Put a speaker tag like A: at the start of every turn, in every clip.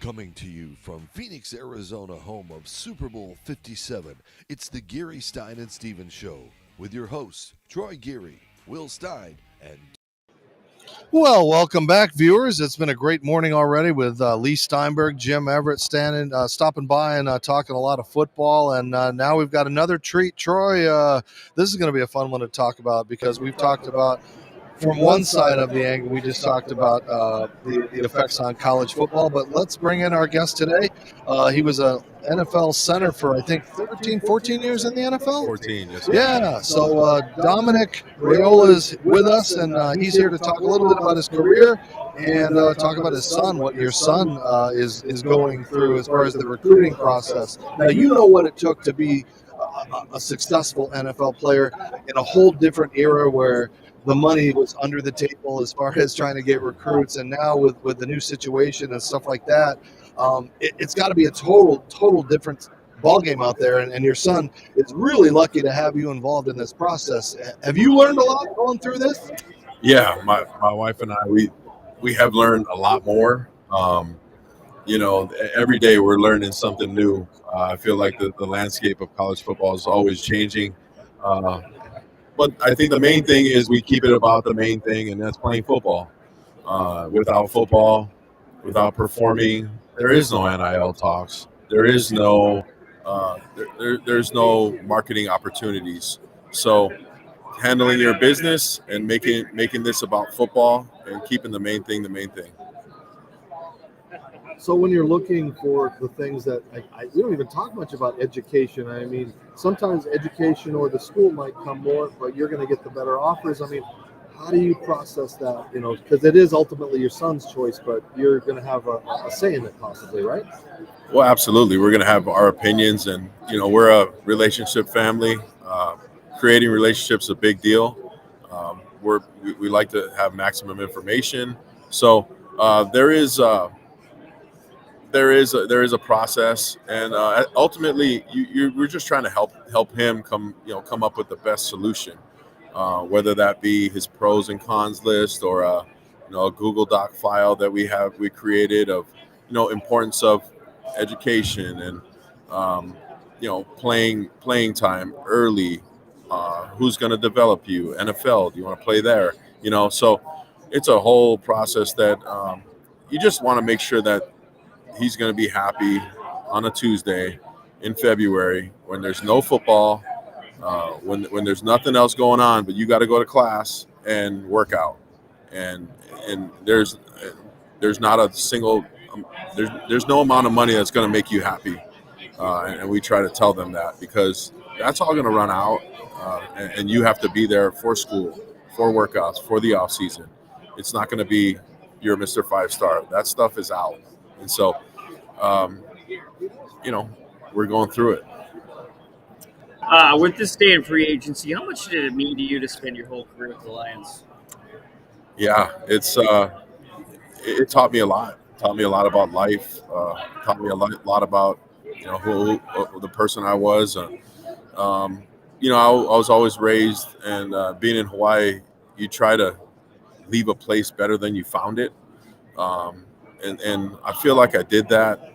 A: Coming to you from Phoenix, Arizona, home of Super Bowl 57, it's the Geary, Stein and Stevens Show with your hosts, Troy Geary, Will Stein, and...
B: Well, welcome back, viewers. It's been a great morning already with Lee Steinberg, Jim Everett stopping by and talking a lot of football. And now we've got another treat. Troy, this is going to be a fun one to talk about because we've talked about, from one side of the angle, we just talked about the effects on college football. But let's bring in our guest today. He was a NFL center for, I think, 13, 14 years in the NFL?
C: 14, yes.
B: Yeah, so Dominic Raiola is with us, and he's here to talk a little bit about his career and talk about his son, what your son is going through as far as the recruiting process. Now, you know what it took to be a successful NFL player in a whole different era where the money was under the table as far as trying to get recruits, and now with the new situation and stuff like that, it's got to be a total different ballgame out there, and your son is really lucky to have you involved in this process. Have you learned a lot going through this?
C: Yeah, my wife and I, we have learned a lot more. Every day we're learning something new. I feel like the landscape of college football is always changing. But I think the main thing is we keep it about the main thing, and that's playing football. Without football, without performing, there is no NIL talks. There is no there's no marketing opportunities. So handling your business and making this about football and keeping the main thing the main thing.
B: So when you're looking for the things that we don't even talk much about education. I mean, sometimes education or the school might come more, but you're going to get the better offers. I mean, how do you process that? Because it is ultimately your son's choice, but you're going to have a say in it possibly, right?
C: Well, absolutely. We're going to have our opinions, and we're a relationship family. Creating relationships is a big deal. We like to have maximum information. So there is a process, and ultimately we're just trying to help him come up with the best solution, whether that be his pros and cons list or a Google Doc file that we created of importance of education and playing time early, who's going to develop you, NFL, do you want to play there, so it's a whole process that you just want to make sure that he's going to be happy on a Tuesday in February when there's no football, when there's nothing else going on, but you got to go to class and work out. And there's not a single there's no amount of money that's going to make you happy. And we try to tell them that because that's all going to run out. And you have to be there for school, for workouts, for the off season. It's not going to be your Mr. 5-star. That stuff is out. And so, we're going through it.
D: With this day in free agency, how much did it mean to you to spend your whole career with the Lions?
C: Yeah, it taught me a lot. Taught me a lot about life. Taught me a lot about who the person I was. I was always raised, and being in Hawaii, you try to leave a place better than you found it. And I feel like I did that.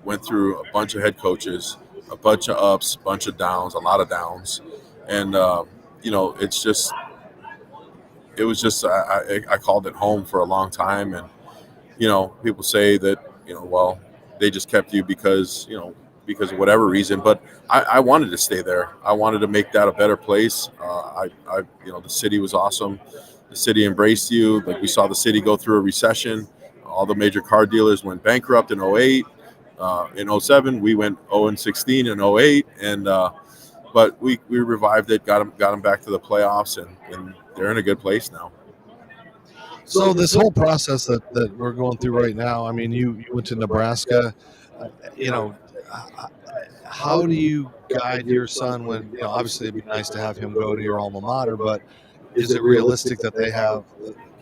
C: Went through a bunch of head coaches, a bunch of ups, a bunch of downs, a lot of downs, and it was just I called it home for a long time. And people say that well, they just kept you because of whatever reason, but I wanted to stay there. I wanted to make that a better place. The city was awesome. The city embraced you. Like, we saw the city go through a recession. All the major car dealers went bankrupt in 08. In 07, we went 0-16 in 08, and but we revived it, got them back to the playoffs, and they're in a good place now.
B: So this whole process that we're going through right now, I mean, you went to Nebraska, how do you guide your son when, obviously it'd be nice to have him go to your alma mater, but is it realistic that they have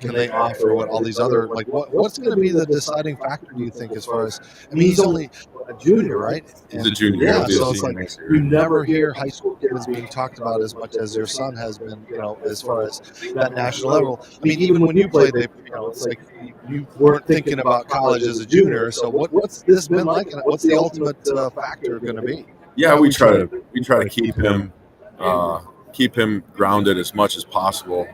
B: can they offer what all these other, like, what's going to be the deciding factor, do you think, as far as, I mean, he's only a junior, right?
C: He's a junior.
B: Yeah,
C: He'll be a
B: so it's
C: senior
B: like
C: next year.
B: you never hear high school kids being talked about as much as your son has been, as far as that national level. I mean, even when you played, it's like you weren't thinking about college as a junior. So what's this been like, and what's the ultimate factor going to be?
C: Yeah, we try to keep him grounded as much as possible.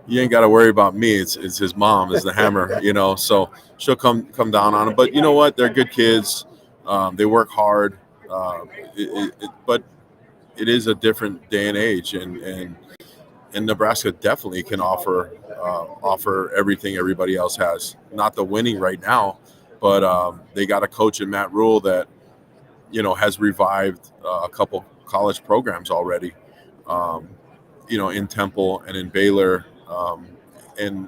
C: You ain't got to worry about me. It's his mom is the hammer, So she'll come down on him. But you know what? They're good kids. They work hard. But it is a different day and age, and Nebraska definitely can offer everything everybody else has. Not the winning right now, but they got a coach in Matt Rule that has revived a couple college programs already. In Temple and in Baylor. And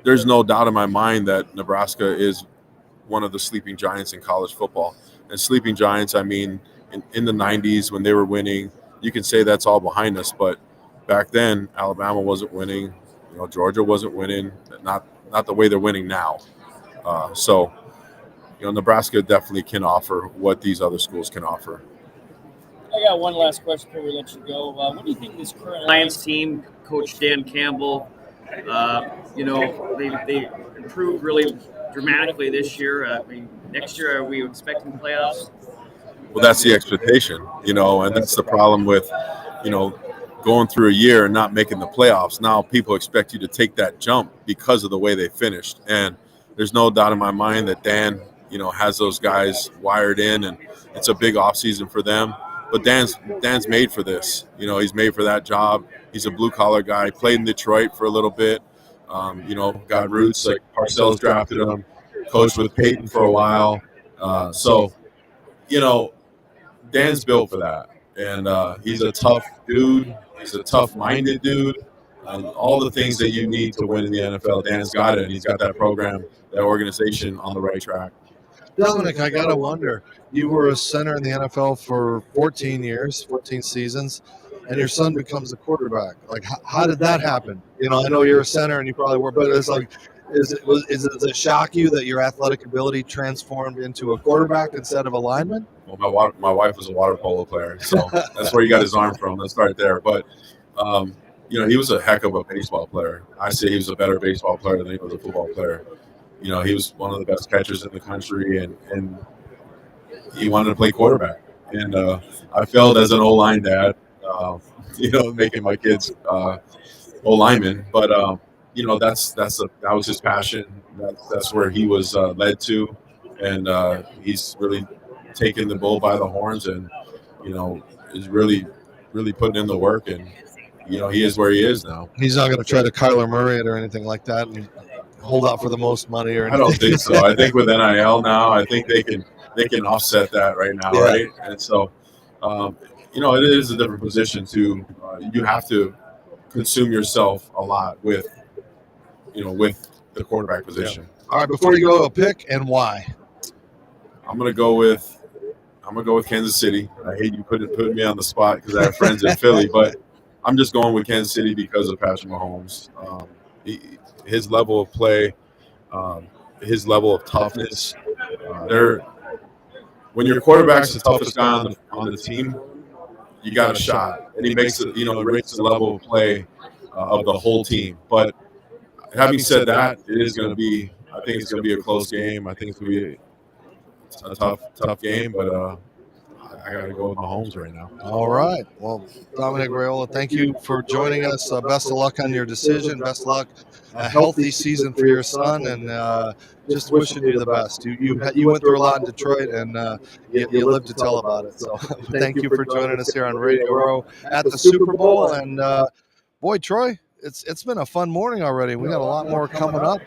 C: there's no doubt in my mind that Nebraska is one of the sleeping giants in college football. And sleeping giants, I mean, in the 90s when they were winning, you can say that's all behind us. But back then, Alabama wasn't winning. Georgia wasn't winning. Not the way they're winning now. So Nebraska definitely can offer what these other schools can offer.
D: I got one last question before we let you go. What do you think this current Lions team, Coach Dan Campbell, they improved really dramatically this year. I mean, next year, are we expecting playoffs?
C: Well, that's the expectation, and that's the problem with, going through a year and not making the playoffs. Now people expect you to take that jump because of the way they finished. And there's no doubt in my mind that Dan, has those guys wired in, and it's a big offseason for them. But Dan's made for this. He's made for that job. He's a blue-collar guy. Played in Detroit for a little bit. Got roots. Like Parcells drafted him. Coached with Peyton for a while. So, Dan's built for that. And he's a tough dude. He's a tough-minded dude. And all the things that you need to win in the NFL, Dan's got it. And he's got that program, that organization on the right track.
B: Dominic, I got to wonder, you were a center in the NFL for 14 years, 14 seasons, and your son becomes a quarterback. Like, how did that happen? I know you're a center and you probably were, but it's like, does it shock you that your athletic ability transformed into a quarterback instead of a lineman?
C: Well, my wife was a water polo player, so that's where he got his arm from. Let's start there. But, he was a heck of a baseball player. I say he was a better baseball player than he was a football player. He was one of the best catchers in the country, and he wanted to play quarterback. And I failed as an O-line dad, making my kids O-linemen. But that was his passion. That's where he was led to, and he's really taken the bull by the horns, and is really, really putting in the work. And he is where he is now.
B: He's not going to try to Kyler Murray it or anything like that. And hold out for the most money or anything.
C: I don't think so. I think with NIL now, I think they can offset that right now, yeah. Right? And so, it is a different position too. You have to consume yourself a lot with the quarterback position.
B: Yeah. All right, before you go, a pick and why?
C: I'm gonna go with Kansas City. I hate you putting me on the spot because I have friends in Philly, but I'm just going with Kansas City because of Patrick Mahomes. His level of play, his level of toughness. When your quarterback's the toughest guy on the team, you got a shot, and he makes it. It raises the level of play of the whole team. But having said that, I think it's going to be a close game. I think it's going to be a tough game, but I got to go with Mahomes right now.
B: All right. Well, Dominic Raiola, thank you for joining us. Best of luck on your decision. Best of luck. A healthy season for your son, and just wishing you the best. You went through a lot in Detroit, and you lived to tell about it. So thank you for joining us here on Radio Row at the Super Bowl. And boy, Troy, it's been a fun morning already. We got a lot more coming up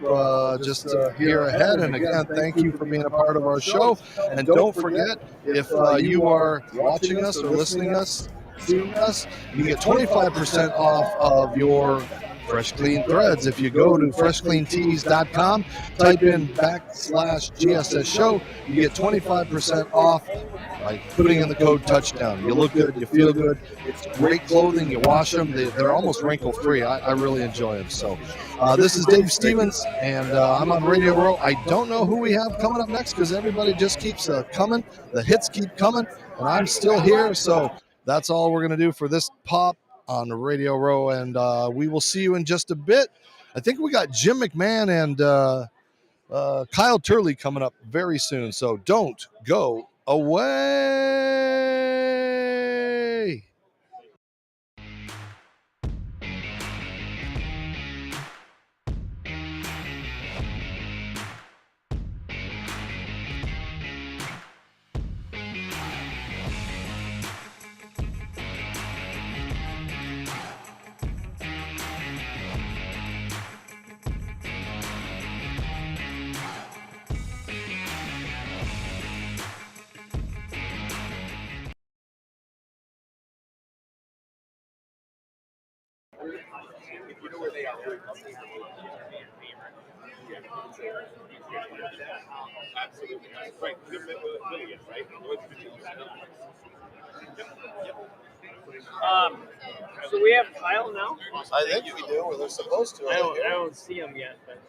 B: just here ahead. And again, thank you for being a part of our show. And don't forget, if you are watching us or listening us, seeing us, you get 25% off of your Fresh Clean Threads. If you go to freshcleantees.com, type in /GSS show, you get 25% off by putting in the code touchdown. You look good, you feel good. It's great clothing. You wash them, they're almost wrinkle free. I really enjoy them. So this is Dave Stevens, and I'm on Radio Row. I don't know who we have coming up next because everybody just keeps coming. The hits keep coming, and I'm still here. So that's all we're going to do for this pop on the Radio Row, and we will see you in just a bit. I think we got Jim McMahon and Kyle Turley coming up very soon, so don't go away.
D: So we have Kyle now?
B: I think we do, or they're supposed to.
D: I don't see him yet, but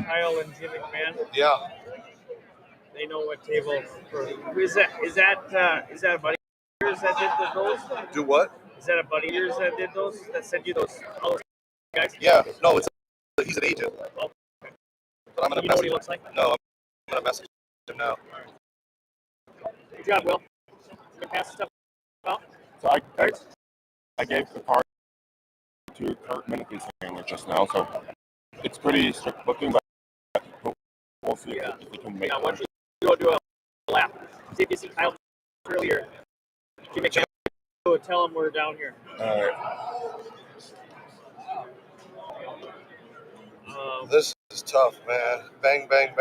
D: Kyle and Jim McMahon.
B: Yeah.
D: They know what table. Is that a buddy of yours that did those?
B: Do what?
D: Is that a buddy of yours that did those? That sent you those all those guys?
B: Yeah. No, he's an agent.
D: Oh.
B: But I'm gonna
D: You know what he looks like?
B: No, I'm gonna message him now.
D: Good job, Will. You can pass the stuff out.
E: So I gave the card to Kurt Minikin's family just now, so it's pretty strict booking, but we'll see if we can make
D: Why don't you go do a lap? See if you see Kyle earlier. You make tell him we're down here.
B: This is tough, man. Bang, bang, bang.